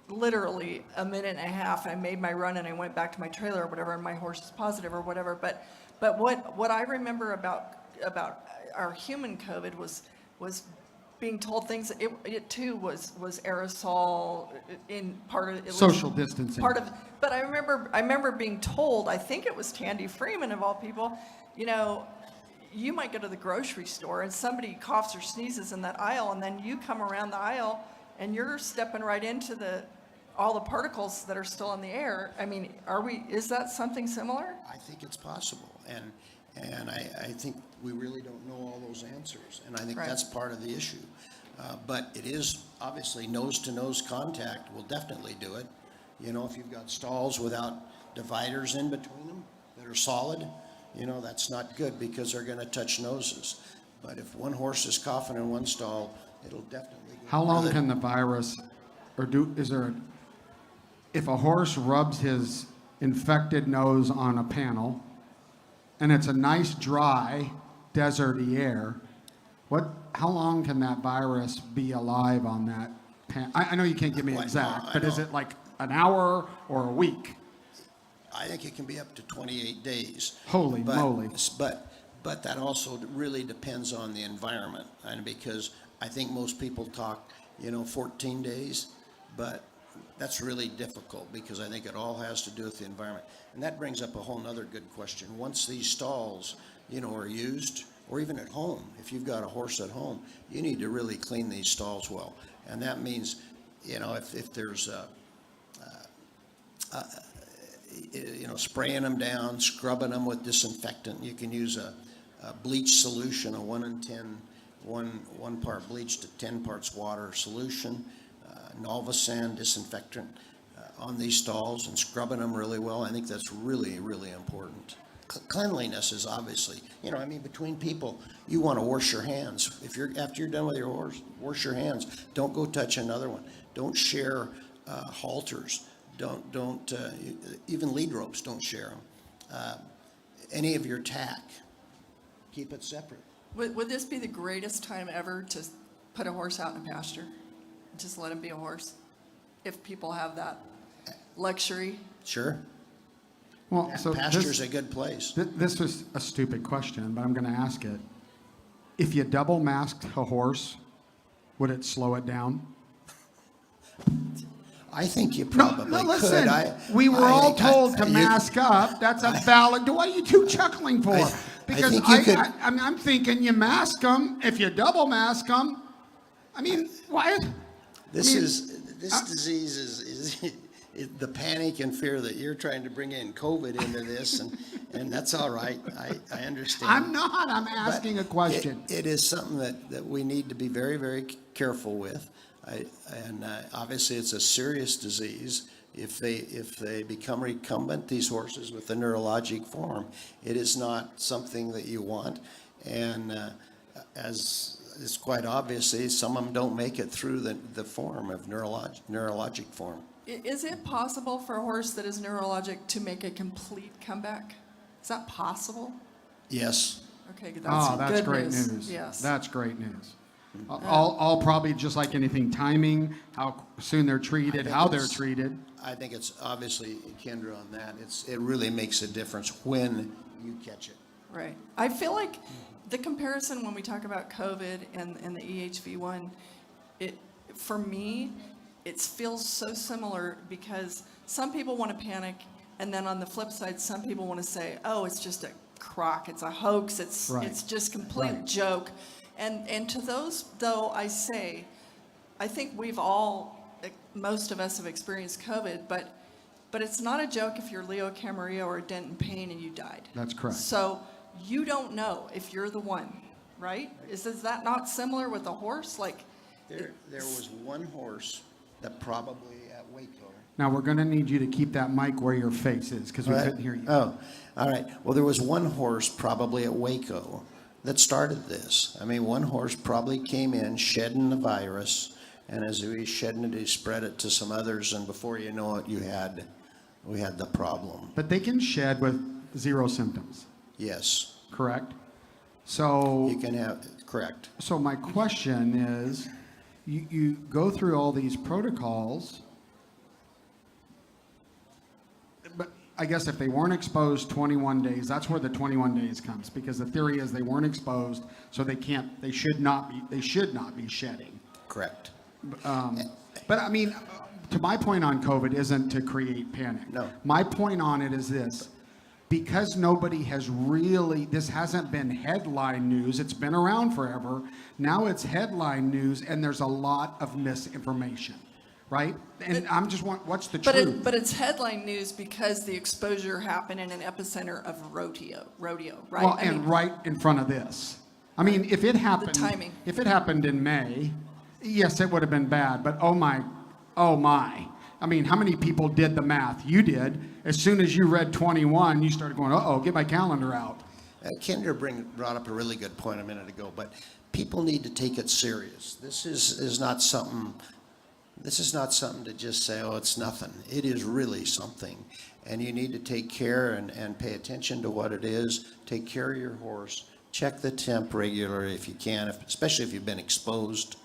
literally a minute and a half. I made my run and I went back to my trailer or whatever, and my horse is positive or whatever. But what I remember about our human COVID was being told things. It too was aerosol in part of it. Social distancing. Part of, but I remember being told. I think it was Tandy Freeman of all people. You might go to the grocery store and somebody coughs or sneezes in that aisle, and then you come around the aisle and you're stepping right into all the particles that are still in the air. I mean, is that something similar? I think it's possible, and I think we really don't know all those answers, and I think Right. that's part of the issue. But it is obviously nose-to-nose contact will definitely do it. If you've got stalls without dividers in between them that are solid, that's not good because they're going to touch noses. But if one horse is coughing in one stall, it'll definitely go. How long can the virus, if a horse rubs his infected nose on a panel, and it's a nice dry deserty air, how long can that virus be alive on that panel? I know you can't give me Well, exact, I but is know. it like an hour or a week? I think it can be up to 28 days. Holy moly. But that also really depends on the environment, and because I think most people talk, 14 days, but that's really difficult because I think it all has to do with the environment. And that brings up a whole nother good question. Once these stalls, are used, or even at home, if you've got a horse at home, you need to really clean these stalls well. And that means, if there's spraying them down, scrubbing them with disinfectant. You can use a bleach solution, a 1 part bleach to 10 parts water solution, Nolvasan disinfectant on these stalls, and scrubbing them really well. I think that's really, really important. Cleanliness is obviously, between people, you want to wash your hands. After you're done with your horse, wash your hands. Don't go touch another one. Don't share halters. Don't even lead ropes, don't share them. Any of your tack, keep it separate. Would this be the greatest time ever to put a horse out in a pasture? Just let him be a horse? If people have that luxury? Sure. Well, so pasture's a good place. This was a stupid question, but I'm going to ask it. If you double masked a horse, would it slow it down? I think you probably no, listen, could. We were all told to mask up. That's a valid. What are you two chuckling for? Because I'm thinking you mask them. If you double mask them, why? This disease is the panic and fear that you're trying to bring in COVID into this, and that's all right. I understand. I'm not. I'm asking a question. It is something that we need to be very, very careful with. Obviously, it's a serious disease. If they become recumbent, these horses with the neurologic form, it is not something that you want. And as it's quite obviously, some of them don't make it through the form of neurologic form. Is it possible for a horse that is neurologic to make a complete comeback? Is that possible? Yes. Okay, that's that's good great news. Yes. That's great news. All probably just like anything, timing, how soon they're treated, how they're treated. I think it's obviously, Kendra, on that. It really makes a difference when you catch it. Right. I feel like the comparison when we talk about COVID and the EHV1, for me, it feels so similar because some people want to panic, and then on the flip side, some people want to say, oh, it's just a crock, it's a hoax, it's just complete joke. And to those, though, I think we've all, most of us have experienced COVID, but it's not a joke if you're Leo Camarillo or Denton Payne and you died. That's correct. So you don't know if you're the one, right? Is that not similar with a horse? Like there was one horse that probably at Waco. Now we're going to need you to keep that mic where your face is because we couldn't hear you. Oh, all right. Well, there was one horse probably at Waco that started this. One horse probably came in shedding the virus, and as he was shedding it, he spread it to some others, and before you know it, we had the problem. But they can shed with 0 symptoms. Yes. Correct? So you can have, correct. So my question is, you go through all these protocols, but I guess if they weren't exposed 21 days, that's where the 21 days comes, because the theory is they weren't exposed, so they should not be shedding. Correct. But to my point on COVID isn't to create panic. No. My point on it is this. Because nobody has this hasn't been headline news, it's been around forever. Now it's headline news, and there's a lot of misinformation, right? And I'm just what's the truth? But it's headline news because the exposure happened in an epicenter of rodeo, right? Well, right in front of this. If it happened, the timing. If it happened in May, yes, it would have been bad. But oh my. How many people did the math? You did. As soon as you read 21, you started going, uh-oh, get my calendar out. Kendra brought up a really good point a minute ago, but people need to take it serious. This is not something to just say, oh, it's nothing. It is really something. And you need to take care and pay attention to what it is. Take care of your horse. Check the temp regularly if you can, especially if you've been exposed.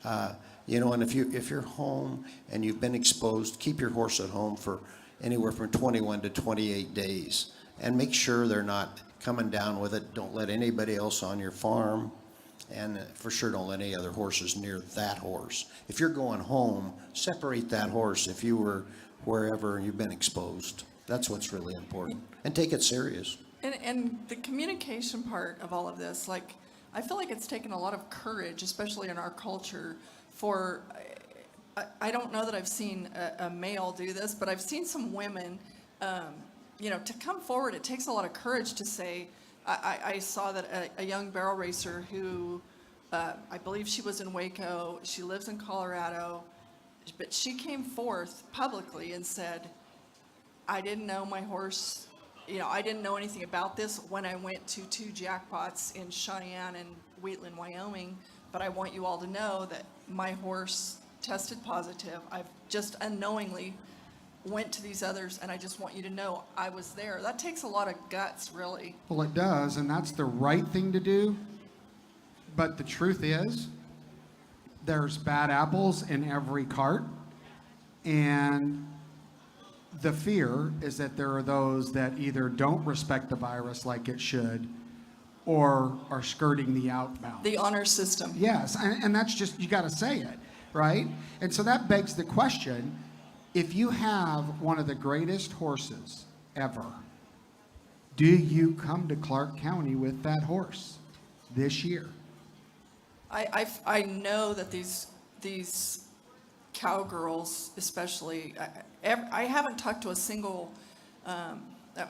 And if you're home and you've been exposed, keep your horse at home for anywhere from 21 to 28 days. And make sure they're not coming down with it. Don't let anybody else on your farm. And for sure, don't let any other horses near that horse. If you're going home, separate that horse if you were wherever you've been exposed. That's what's really important. And take it serious. And the communication part of all of this, like, I feel like it's taken a lot of courage, especially in our culture, for, I don't know that I've seen a male do this, but I've seen some women, to come forward. It takes a lot of courage to say, I saw that a young barrel racer who, I believe she was in Waco, she lives in Colorado, but she came forth publicly and said, I didn't know my horse, I didn't know anything about this when I went to 2 jackpots in Cheyenne and Wheatland, Wyoming, but I want you all to know that my horse tested positive. I've just unknowingly went to these others, and I just want you to know I was there. That takes a lot of guts, really. Well, it does, and that's the right thing to do. But the truth is, there's bad apples in every cart, and the fear is that there are those that either don't respect the virus like it should, or are skirting the outbound. The honor system. Yes, and that's just, you got to say it, right? And so that begs the question, if you have one of the greatest horses ever, do you come to Clark County with that horse this year? I know that these cowgirls, especially, I haven't talked to a single,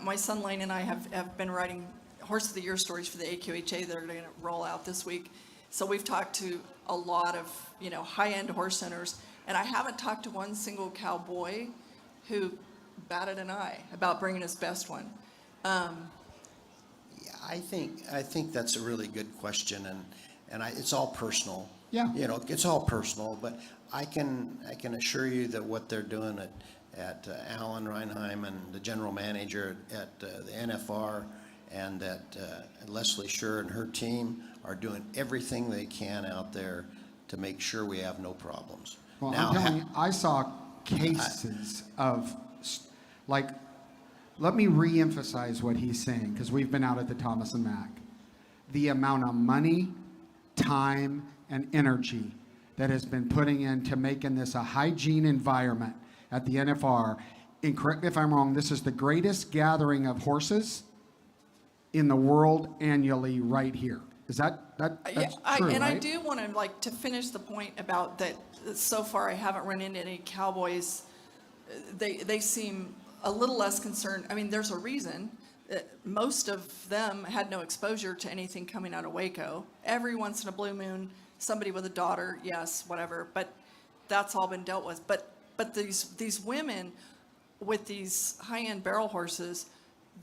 my son Lane and I have been writing Horse of the Year stories for the AQHA that are going to roll out this week. So we've talked to a lot of, high-end horse owners, and I haven't talked to one single cowboy who batted an eye about bringing his best one. Yeah, I think that's a really good question, and it's all personal. Yeah. It's all personal, but I can assure you that what they're doing at Alan Reinheim and the general manager at the NFR, and that Leslie Scher and her team are doing everything they can out there to make sure we have no problems. Well, Now, I'm telling you, I saw cases of, like, let me re-emphasize what he's saying, because we've been out at the Thomas and Mack. The amount of money, time, and energy that has been putting into making this a hygiene environment at the NFR. And correct me if I'm wrong, this is the greatest gathering of horses in the world annually right here. Is that's true, right? I do want to finish the point about that. So far, I haven't run into any cowboys. They seem a little less concerned. I mean, there's a reason. Most of them had no exposure to anything coming out of Waco. Every once in a blue moon, somebody with a daughter, yes, whatever. But that's all been dealt with. But these women with these high-end barrel horses,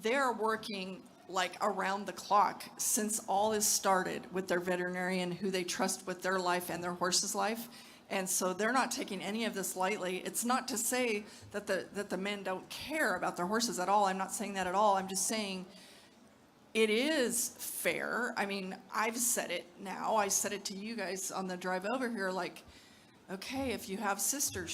they're working like around the clock since all this started with their veterinarian who they trust with their life and their horse's life. And so they're not taking any of this lightly. It's not to say that the men don't care about their horses at all. I'm not saying that at all. I'm just saying it is fair. I mean, I've said it now. I said it to you guys on the drive over here, like, okay, if you have sisters,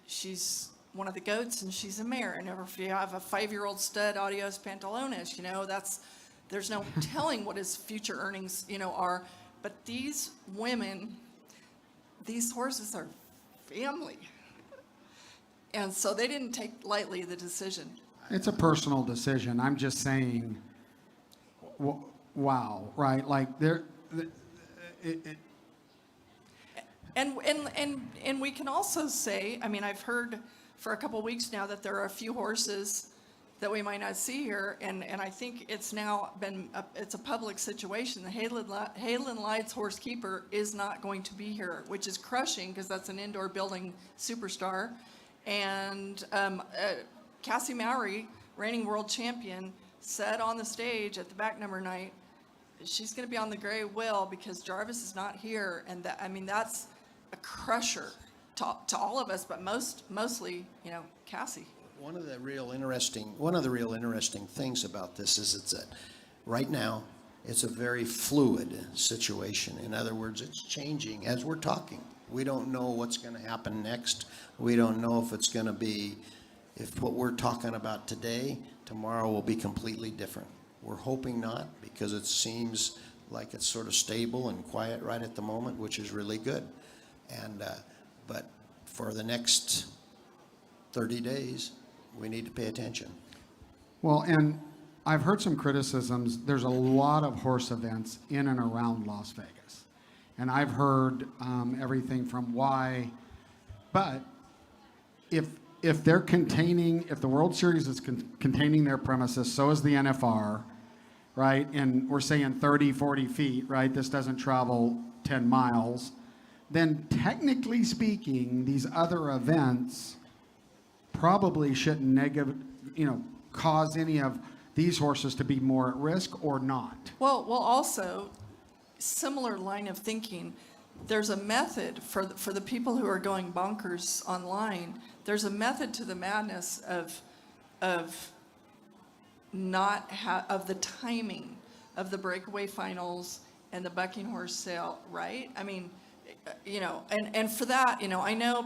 she's one of the goats and she's a mare. And if you have a 5-year-old stud, Adios Pantalones, there's no telling what his future earnings, are. But these women, these horses are family. And so they didn't take lightly the decision. It's a personal decision. I'm just saying, wow, right? Like, And we can also say, I mean, I've heard for a couple of weeks now that there are a few horses that we might not see here, and I think it's now it's a public situation. The Hayland Lights horsekeeper is not going to be here, which is crushing because that's an indoor building superstar. And Cassie Mowry, reigning world champion, said on the stage at the back number night, she's going to be on the gray wheel because Jarvis is not here, and that's a crusher to all of us, but mostly, Cassie. One of the real interesting things about this is it's that right now it's a very fluid situation. In other words, it's changing as we're talking. We don't know what's going to happen next. We don't know if it's going to be if what we're talking about today, tomorrow will be completely different. We're hoping not, because it seems like it's sort of stable and quiet right at the moment, which is really good. And but for the next 30 days, we need to pay attention. Well, and I've heard some criticisms. There's a lot of horse events in and around Las Vegas. And I've heard everything from why, but if they're containing, if the World Series is containing their premises, so is the NFR, right? And we're saying 30, 40 feet, right? This doesn't travel 10 miles. Then technically speaking, these other events probably shouldn't cause any of these horses to be more at risk or not. Well, also, similar line of thinking, there's a method for the people who are going bonkers online. There's a method to the madness of the timing of the breakaway finals and the bucking horse sale, right? I mean, and for that, I know how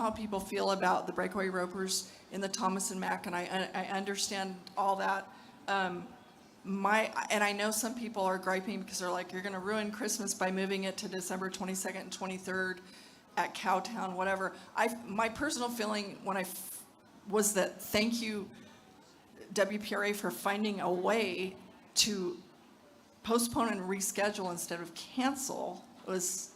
people feel about the breakaway ropers in the Thomas and Mack, and I understand all that. And I know some people are griping because they're like, you're going to ruin Christmas by moving it to December 22nd and 23rd at Cowtown, whatever. My personal feeling was that thank you, WPRA, for finding a way to postpone and reschedule instead of cancel. It's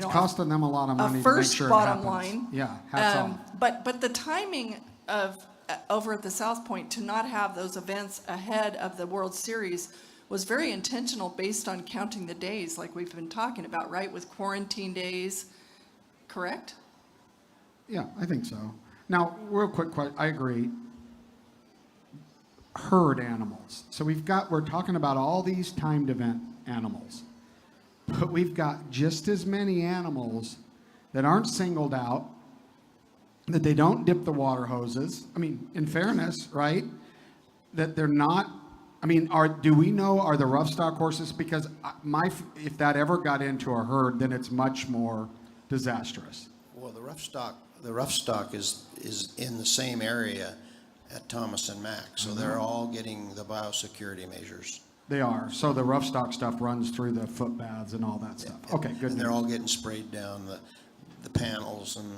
costing them a lot of money to make sure it bottom happens. line. Yeah, hats off. But the timing of over at the South Point to not have those events ahead of the World Series was very intentional, based on counting the days, like we've been talking about, right? With quarantine days, correct? Yeah, I think so. Now, real quick question. I agree. Herd animals. So we're talking about all these timed event animals. But we've got just as many animals that aren't singled out, that they don't dip the water hoses. I mean, in fairness, right? That they're not, do we know, are the rough stock horses? Because if that ever got into a herd, then it's much more disastrous. Well, the rough stock is in the same area at Thomas and Mack, so they're all getting the biosecurity measures. They are. So the rough stock stuff runs through the foot baths and all that stuff. Okay, good. And they're all getting sprayed down the panels, and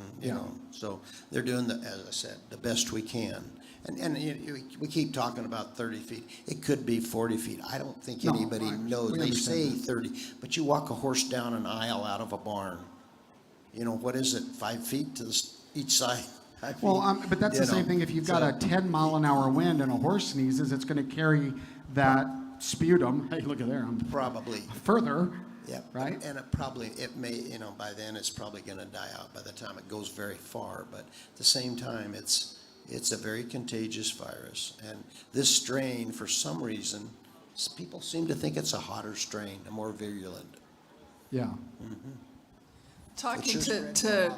so they're doing, as I said, the best we can. And we keep talking about 30 feet. It could be 40 feet. I don't think anybody knows. They say 30, but you walk a horse down an aisle out of a barn. What is it? 5 feet to each side. Well, but that's the same thing. If you've got a 10-mile-an-hour wind and a horse sneezes, it's going to carry that sputum. Hey, look at there. I'm probably further. Yeah. Right. And it may, by then it's probably going to die out by the time it goes very far. But at the same time, it's a very contagious virus. And this strain, for some reason, people seem to think it's a hotter strain, a more virulent. Yeah. Mm-hmm. Talking to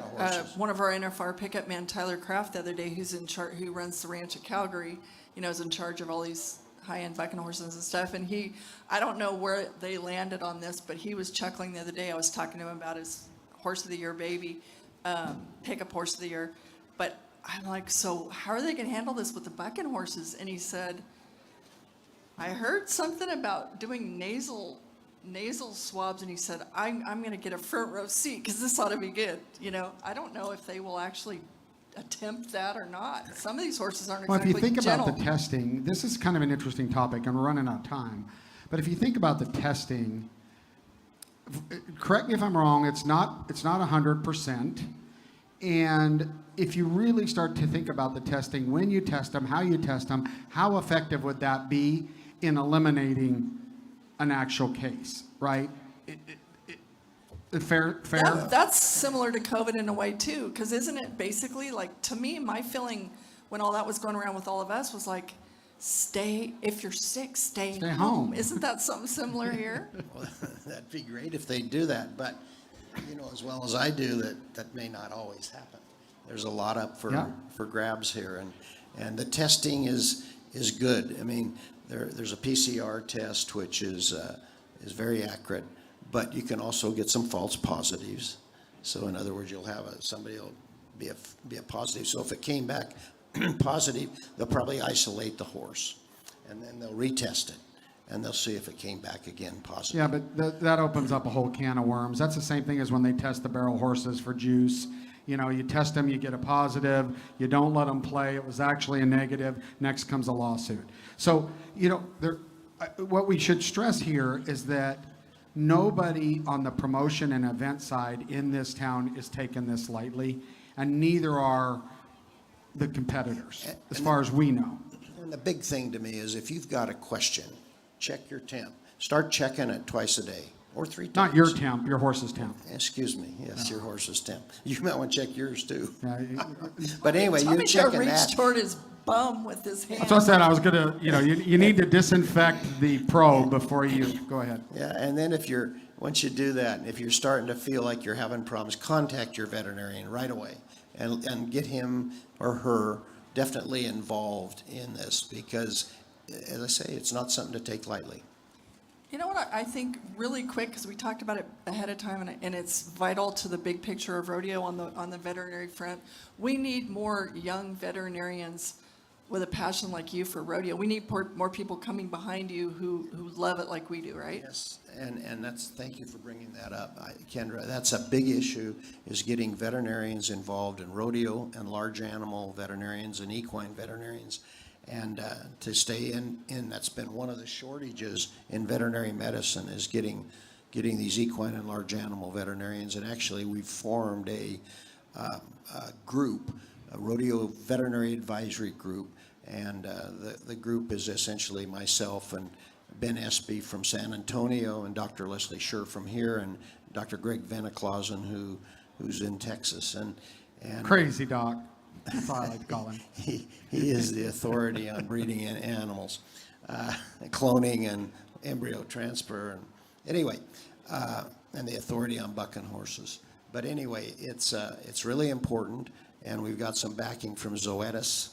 one of our NFR pickup man, Tyler Kraft, the other day, who runs the ranch at Calgary, is in charge of all these high-end bucking horses and stuff. And I don't know where they landed on this, but he was chuckling the other day. I was talking to him about his horse of the year baby, pickup horse of the year. But I'm like, so how are they going to handle this with the bucking horses? And he said, I heard something about doing nasal swabs, and he said, I'm going to get a front row seat because this ought to be good. I don't know if they will actually attempt that or not. Some of these horses aren't exactly Well, if you think gentle. about the testing, this is kind of an interesting topic, and we're running out of time. But if you think about the testing, correct me if I'm wrong, it's not 100%. And if you really start to think about the testing, when you test them, how you test them, how effective would that be in eliminating an actual case, right? Fair? That's similar to COVID in a way, too, because isn't it basically, like, to me, my feeling when all that was going around with all of us was like, if you're sick, stay home. Isn't that something similar here? Well, that'd be great if they do that, but as well as I do, that may not always happen. There's a lot up for grabs here, and the testing is good. There's a PCR test which is very accurate, but you can also get some false positives. So in other words, you'll have somebody will be a positive. So if it came back positive, they'll probably isolate the horse, and then they'll retest it, and they'll see if it came back again positive. Yeah, but that opens up a whole can of worms. That's the same thing as when they test the barrel horses for juice. You know, you test them, you get a positive, you don't let them play, it was actually a negative, next comes a lawsuit. So, you know, what we should stress here is that nobody on the promotion and event side in this town is taking this lightly, and neither are the competitors, as far as we know. And the big thing to me is if you've got a question, check your temp. Start checking it twice a day or 3 times. Not your temp, your horse's temp. Excuse me. Yes, your horse's temp. You might want to check yours too. Yeah, But anyway, Tommy you're checking reached that. toward his bum with his hand. that's what I said. I was gonna, you know, you need to disinfect the probe before you go ahead. Yeah, and then once you do that, if you're starting to feel like you're having problems, contact your veterinarian right away and get him or her definitely involved in this because, as I say, it's not something to take lightly. You know what I think really quick, because we talked about it ahead of time, and it's vital to the big picture of rodeo on the veterinary front. We need more young veterinarians with a passion like you for rodeo. We need more people coming behind you who love it like we do, right? Yes, and thank you for bringing that up, Kendra. That's a big issue, is getting veterinarians involved in rodeo and large animal veterinarians and equine veterinarians. And to stay in, that's been one of the shortages in veterinary medicine, is getting these equine and large animal veterinarians. And actually, we've formed a group, a rodeo veterinary advisory group, and the group is essentially myself and Ben Espy from San Antonio, and Dr. Leslie Scher from here, and Dr. Greg Veneklausen, who's in Texas, and Crazy doc. That's all I like to call him. He is the authority on breeding in animals, cloning and embryo transfer, and anyway, and the authority on bucking horses. But anyway, it's really important, and we've got some backing from Zoetis,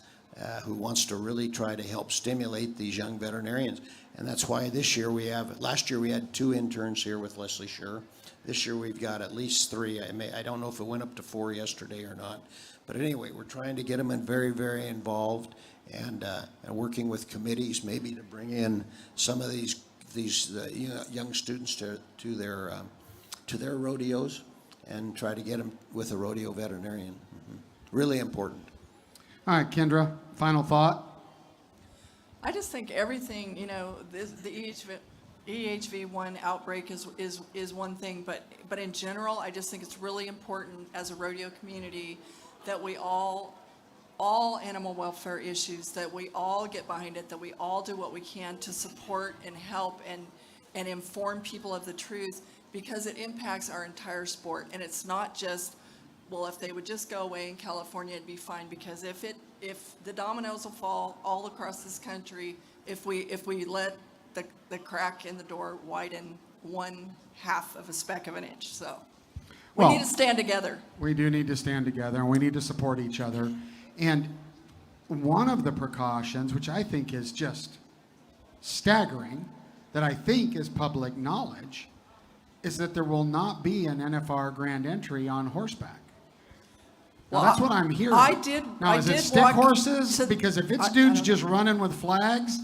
who wants to really try to help stimulate these young veterinarians, and that's why last year we had 2 interns here with Leslie Scher. This year we've got at least 3. I don't know if it went up to 4 yesterday or not. But anyway, we're trying to get them very, very involved, and working with committees, maybe to bring in some of these young students to their rodeos, and try to get them with a rodeo veterinarian. Mm-hmm. Really important. All right, Kendra, final thought? I just think everything, you know, the EHV1 outbreak is one thing, but in general, I just think it's really important as a rodeo community that we all animal welfare issues, that we all get behind it, that we all do what we can to support and help and inform people of the truth, because it impacts our entire sport. And it's not just, well, if they would just go away in California, it'd be fine, because if the dominoes will fall all across this country, if we let the crack in the door widen 1/2 of a speck of an inch. So we need to stand together. We do need to stand together, and we need to support each other. And one of the precautions, which I think is just staggering, that I think is public knowledge, is that there will not be an NFR grand entry on horseback. Now, that's what I'm hearing. Is it stick horses? Because if it's dudes just running with flags,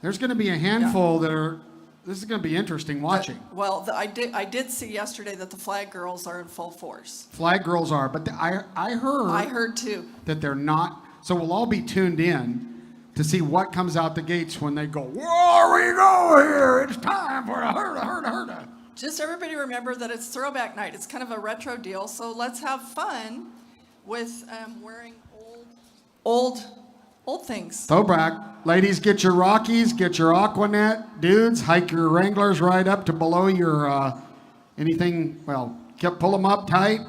there's going to be a handful that are. This is going to be interesting watching. I did see yesterday that the flag girls are in full force. Flag girls are, but I heard too that they're not. So we'll all be tuned in to see what comes out the gates when they go, where we go here? It's time for a herda. Just everybody remember that it's throwback night. It's kind of a retro deal. So let's have fun with wearing old things. Throwback. Ladies, get your Rockies, get your Aquanet. Dudes, hike your Wranglers right up to below your anything. Well, pull them up tight.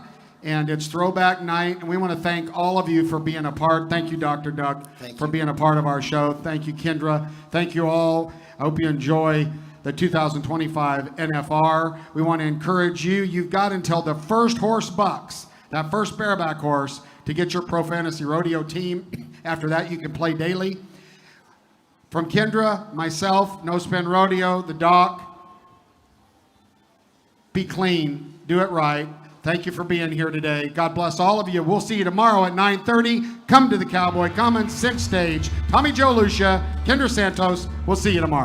And it's throwback night. And we want to thank all of you for being a part. Thank you, Dr. Doug, for being a part of our show. Thank you, Kendra. Thank you all. I hope you enjoy the 2025 NFR. We want to encourage you. You've got until the first horse bucks, that first bareback horse, to get your Pro Fantasy Rodeo team. After that, you can play daily. From Kendra, myself, No Spin Rodeo, the doc, be clean, do it right. Thank you for being here today. God bless all of you. We'll see you tomorrow at 9:30. Come to the Cowboy Commons 6th stage. Tommy Joe Lucia, Kendra Santos. We'll see you tomorrow.